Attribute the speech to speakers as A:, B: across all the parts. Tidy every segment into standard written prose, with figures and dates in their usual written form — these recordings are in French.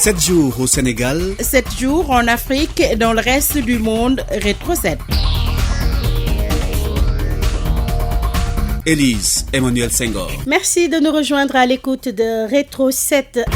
A: 7 jours au Sénégal,
B: 7 jours en Afrique et dans le reste du monde. Rétro 7.
A: Élise Emmanuel Senghor.
C: Merci de nous rejoindre à l'écoute de Rétro 7.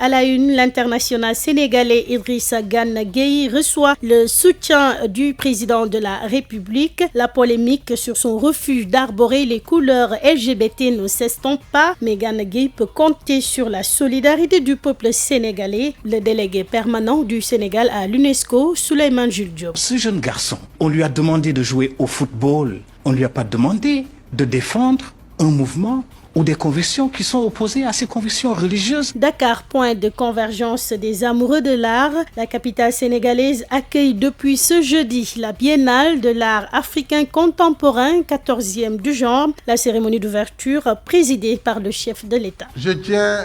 C: À la une, l'international sénégalais Idrissa Gana Gueye reçoit le soutien du président de la République. La polémique sur son refus d'arborer les couleurs LGBT ne s'estompe pas, mais Gana Gueye peut compter sur la solidarité du peuple sénégalais. Le délégué permanent du Sénégal à l'UNESCO, Souleymane Jules Diop.
D: Ce jeune garçon, on lui a demandé de jouer au football. On ne lui a pas demandé de défendre un mouvement ou des convictions qui sont opposées à ses convictions religieuses.
C: Dakar, point de convergence des amoureux de l'art. La capitale sénégalaise accueille depuis ce jeudi la Biennale de l'art africain contemporain, 14e du genre. La cérémonie d'ouverture présidée par le chef de l'État.
E: Je tiens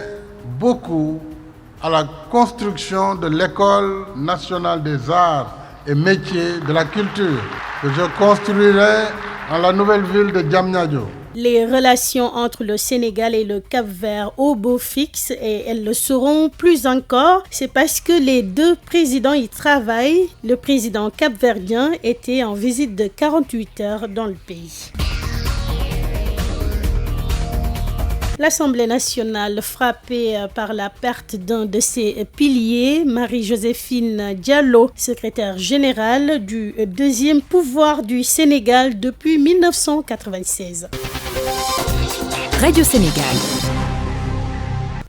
E: beaucoup à la construction de l'École nationale des arts et métiers de la culture que je construirai dans la nouvelle ville de Diamniadio.
C: Les relations entre le Sénégal et le Cap-Vert au beau fixe et elles le seront plus encore. C'est parce que les deux présidents y travaillent. Le président capverdien était en visite de 48 heures dans le pays. L'Assemblée nationale, frappée par la perte d'un de ses piliers, Marie-Joséphine Diallo, secrétaire générale du deuxième pouvoir du Sénégal depuis 1996.
F: Radio Sénégal.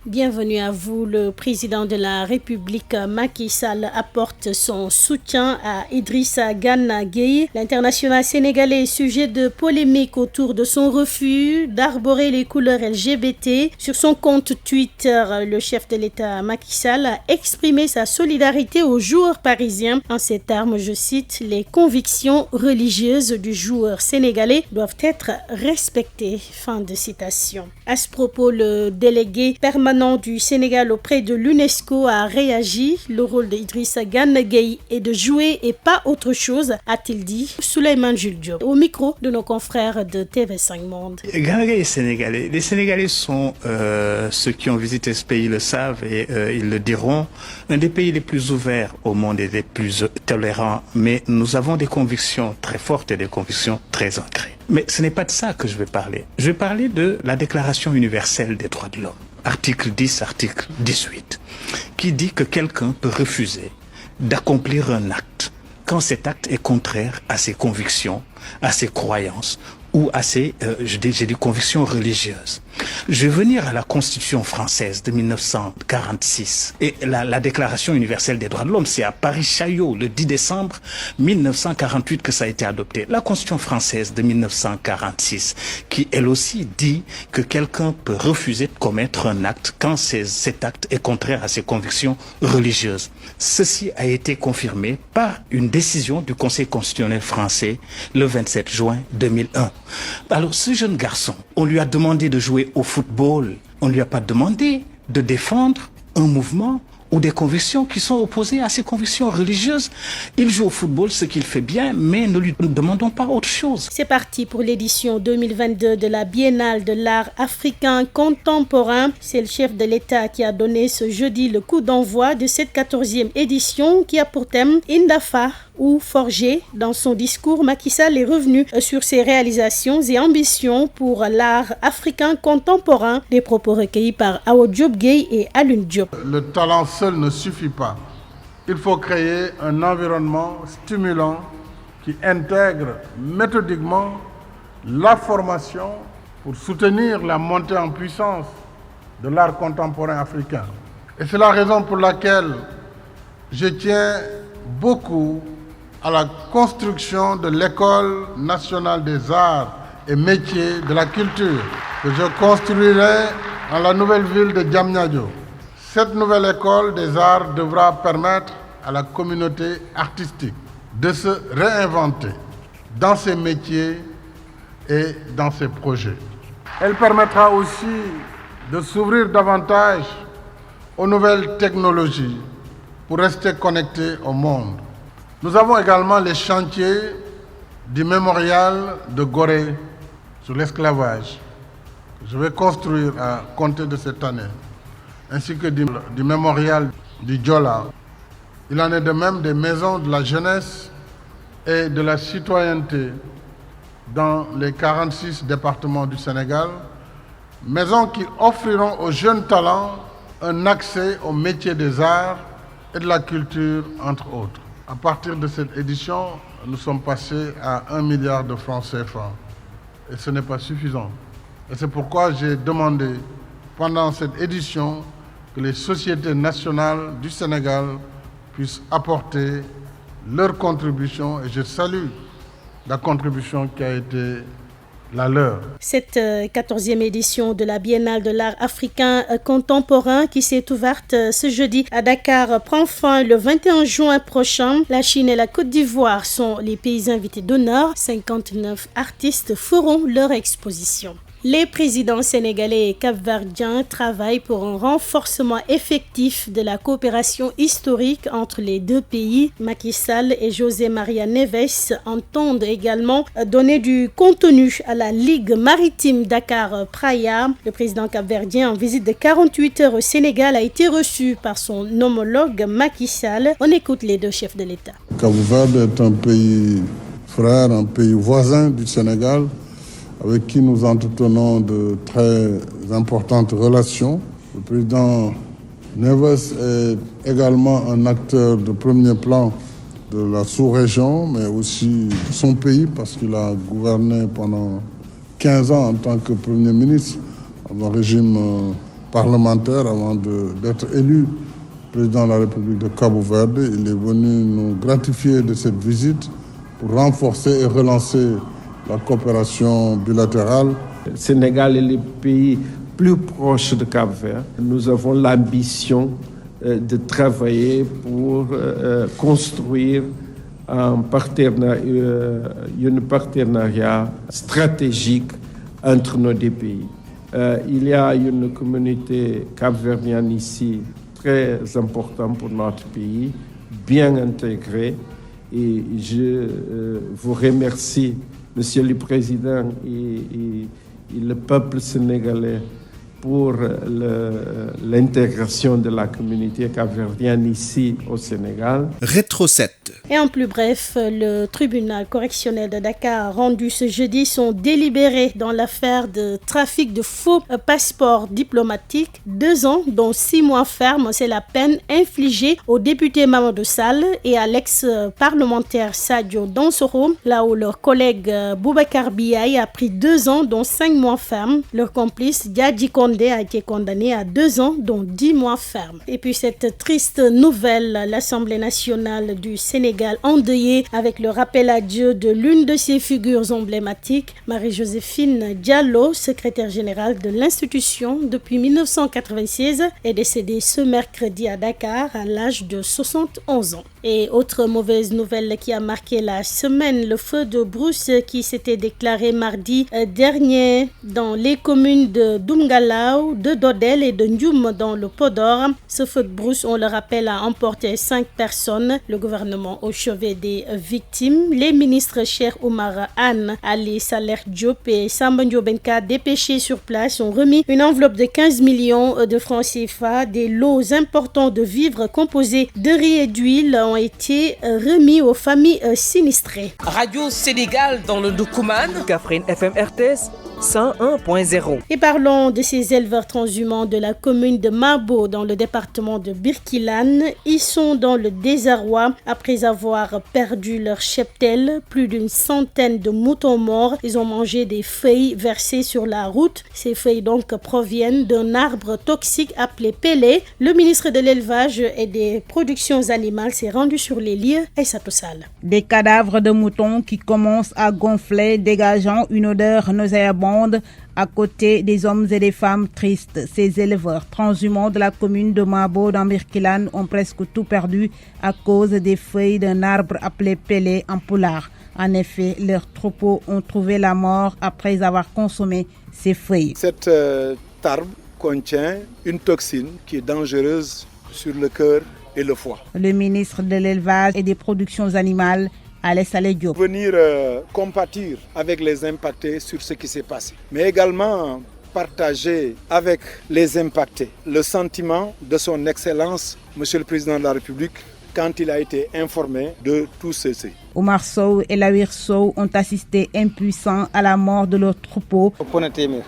C: Bienvenue à vous. Le président de la République, Macky Sall, apporte son soutien à Idrissa Gana Gueye. L'international sénégalais est sujet de polémique autour de son refus d'arborer les couleurs LGBT. Sur son compte Twitter, le chef de l'État, Macky Sall, a exprimé sa solidarité aux joueurs parisiens. En ces termes, je cite, « Les convictions religieuses du joueur sénégalais doivent être respectées ». Fin de citation. À ce propos, le délégué permanent du Sénégal auprès de l'UNESCO a réagi. Le rôle d'Idrissa Gana Gueye est de jouer et pas autre chose, a-t-il dit. Souleymane Jules Diop, au micro de nos confrères de TV5 Monde.
D: Gana Gueye est sénégalais. Les Sénégalais sont, ceux qui ont visité ce pays le savent et ils le diront, un des pays les plus ouverts au monde et les plus tolérants. Mais nous avons des convictions très fortes et des convictions très ancrées. Mais ce n'est pas de ça que je vais parler. Je vais parler de la Déclaration universelle des droits de l'homme. Article 10, article 18, qui dit que quelqu'un peut refuser d'accomplir un acte quand cet acte est contraire à ses convictions, à ses croyances ou à ses, j'ai dit convictions religieuses. Je vais venir à la Constitution française de 1946 et la Déclaration universelle des droits de l'homme. C'est à Paris-Chaillot, le 10 décembre 1948 que ça a été adopté. La Constitution française de 1946, qui elle aussi dit que quelqu'un peut refuser de commettre un acte quand cet acte est contraire à ses convictions religieuses. Ceci a été confirmé par une décision du Conseil constitutionnel français le 27 juin 2001. Alors ce jeune garçon, on lui a demandé de jouer au football. On ne lui a pas demandé de défendre un mouvement ou des convictions qui sont opposées à ses convictions religieuses. Il joue au football, ce qu'il fait bien, mais ne lui demandons pas autre chose.
C: C'est parti pour l'édition 2022 de la Biennale de l'art africain contemporain. C'est le chef de l'État qui a donné ce jeudi le coup d'envoi de cette 14e édition qui a pour thème Indafa ou forger. Dans son discours, Macky Sall est revenu sur ses réalisations et ambitions pour l'art africain contemporain. Des propos recueillis par Awo Diop Gueye et Alun Diop.
E: Le talent seul ne suffit pas. Il faut créer un environnement stimulant qui intègre méthodiquement la formation pour soutenir la montée en puissance de l'art contemporain africain. Et c'est la raison pour laquelle je tiens beaucoup à la construction de l'École nationale des arts et métiers de la culture que je construirai dans la nouvelle ville de Diamniadio. Cette nouvelle école des arts devra permettre à la communauté artistique de se réinventer dans ses métiers et dans ses projets. Elle permettra aussi de s'ouvrir davantage aux nouvelles technologies pour rester connecté au monde. Nous avons également les chantiers du mémorial de Gorée sur l'esclavage que je vais construire à compter de cette année. ainsi que du mémorial du Diola. Il en est de même des maisons de la jeunesse et de la citoyenneté dans les 46 départements du Sénégal, maisons qui offriront aux jeunes talents un accès au métier des arts et de la culture, entre autres. À partir de cette édition, nous sommes passés à 1 milliard de francs CFA. Et ce n'est pas suffisant. Et c'est pourquoi j'ai demandé, pendant cette édition, que les sociétés nationales du Sénégal puissent apporter leur contribution. Et je salue la contribution qui a été la leur.
C: Cette 14e édition de la Biennale de l'art africain contemporain qui s'est ouverte ce jeudi à Dakar prend fin le 21 juin prochain. La Chine et la Côte d'Ivoire sont les pays invités d'honneur. 59 artistes feront leur exposition. Les présidents sénégalais et capverdiens travaillent pour un renforcement effectif de la coopération historique entre les deux pays. Macky Sall et José María Neves entendent également donner du contenu à la Ligue maritime Dakar-Praia. Le président capverdien en visite de 48 heures au Sénégal a été reçu par son homologue Macky Sall. On écoute les deux chefs de l'État.
E: Cap-Vert est un pays frère, un pays voisin du Sénégal, avec qui nous entretenons de très importantes relations. Le président Neves est également un acteur de premier plan de la sous-région, mais aussi de son pays, parce qu'il a gouverné pendant 15 ans en tant que Premier ministre, dans un régime parlementaire, avant d'être élu président de la République de Cabo-Verde. Il est venu nous gratifier de cette visite pour renforcer et relancer la coopération bilatérale.
G: Le Sénégal est le pays plus proche de Cap-Vert. Nous avons l'ambition de travailler pour construire un partenariat stratégique entre nos deux pays. Il y a une communauté capverdienne ici très importante pour notre pays, bien intégrée. Et je vous remercie, Monsieur le Président et le peuple sénégalais, pour l'intégration de la communauté capverdienne ici au Sénégal.
A: Rétro 7.
C: Et en plus bref, le tribunal correctionnel de Dakar a rendu ce jeudi son délibéré dans l'affaire de trafic de faux passeports diplomatiques. 2 ans, dont 6 mois ferme, c'est la peine infligée au député Mamadou Sall et à l'ex-parlementaire Sadio Dansoro, là où leur collègue Boubacar Biaye a pris 2 ans, dont 5 mois ferme. Leur complice Diadji Kondé a été condamné à 2 ans, dont 10 mois ferme. Et puis cette triste nouvelle, l'Assemblée nationale du Sénégal endeuillée avec le rappel à Dieu de l'une de ses figures emblématiques, Marie-Joséphine Diallo, secrétaire générale de l'institution depuis 1996, est décédée ce mercredi à Dakar à l'âge de 71 ans. Et autre mauvaise nouvelle qui a marqué la semaine, le feu de brousse qui s'était déclaré mardi dernier dans les communes de Doumgalaw, de Dodel et de Ndioum dans le Podor. Ce feu de brousse, on le rappelle, a emporté 5 personnes. Le gouvernement au chevet des victimes. Les ministres Cheikh Oumar Anne, Ali Saleh Diop et Samba Ndiobenka, dépêchés sur place, ont remis une enveloppe de 15 millions de francs CFA. Des lots importants de vivres composés de riz et d'huile ont été remis aux familles sinistrées.
H: Radio Sénégal dans le Doukoumane.
I: Kaffrine FM RTS 101.0.
C: Et parlons de ces éleveurs transhumants de la commune de Mabo dans le département de Birkilane. Ils sont dans le désarroi après avoir perdu leur cheptel. Plus d'une centaine de moutons morts. Ils ont mangé des feuilles versées sur la route. Ces feuilles donc proviennent d'un arbre toxique appelé pélé. Le ministre de l'élevage et des productions animales s'est rendu sur les lieux. Aïssatou Sall.
J: Des cadavres de moutons qui commencent à gonfler, dégageant une odeur nauséabonde à côté des hommes et des femmes tristes. Ces éleveurs transhumants de la commune de Mabo dans Birkilane ont presque tout perdu à cause des feuilles d'un arbre appelé pélé en poulard. En effet, leurs troupeaux ont trouvé la mort après avoir consommé ces feuilles.
K: Cet arbre contient une toxine qui est dangereuse sur le cœur et le foie.
J: Le ministre de l'élevage et des productions animales, Alain Saleh Diop.
K: Venir compatir avec les impactés sur ce qui s'est passé, mais également partager avec les impactés le sentiment de son Excellence, Monsieur le Président de la République, quand il a été informé de tout ceci.
J: Omar Sow et Lawir Sow ont assisté impuissants à la mort de leur troupeau.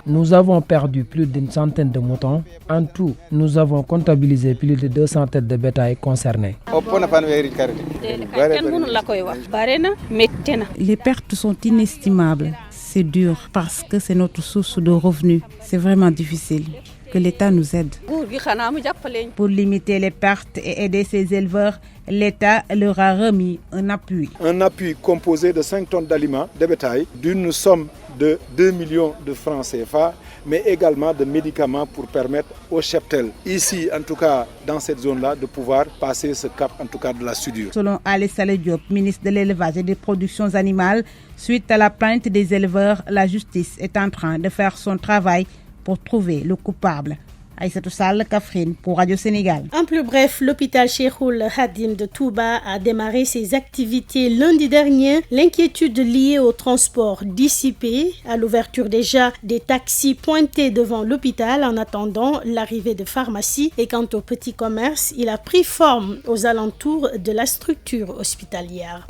L: Nous avons perdu plus d'une centaine de moutons. En tout, nous avons comptabilisé plus de 200 têtes de bétail concernées.
J: Les pertes sont inestimables. C'est dur parce que c'est notre source de revenus. C'est vraiment difficile. Que l'État nous aide. Pour limiter les pertes et aider ces éleveurs, l'État leur a remis un appui.
K: Un appui composé de 5 tonnes d'aliments de bétail, d'une somme de 2 millions de francs CFA, mais également de médicaments pour permettre aux cheptels, ici en tout cas dans cette zone-là, de pouvoir passer ce cap en tout cas de la soudure.
J: Selon Ali Saleh Diop, ministre de l'élevage et des productions animales, suite à la plainte des éleveurs, la justice est en train de faire son travail pour trouver le coupable. Aïssatou Sall, Kaffrine, pour Radio Sénégal.
C: En plus bref, l'hôpital Cheikhoul Khadim de Touba a démarré ses activités lundi dernier. L'inquiétude liée au transport dissipée, à l'ouverture déjà des taxis pointés devant l'hôpital en attendant l'arrivée de pharmacies. Et quant au petit commerce, il a pris forme aux alentours de la structure hospitalière.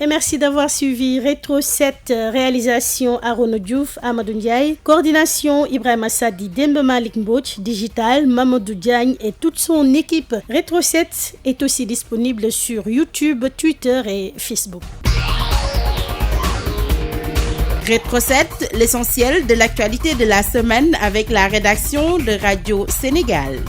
C: Et merci d'avoir suivi Rétro 7, réalisation Arono Diouf, Amadou Ndiaye, coordination Ibrahima Sadi, Dembe Malik Mbouch, digital Mamadou Diagne et toute son équipe. Rétro 7 est aussi disponible sur YouTube, Twitter et Facebook.
B: Rétro 7, l'essentiel de l'actualité de la semaine avec la rédaction de Radio Sénégal.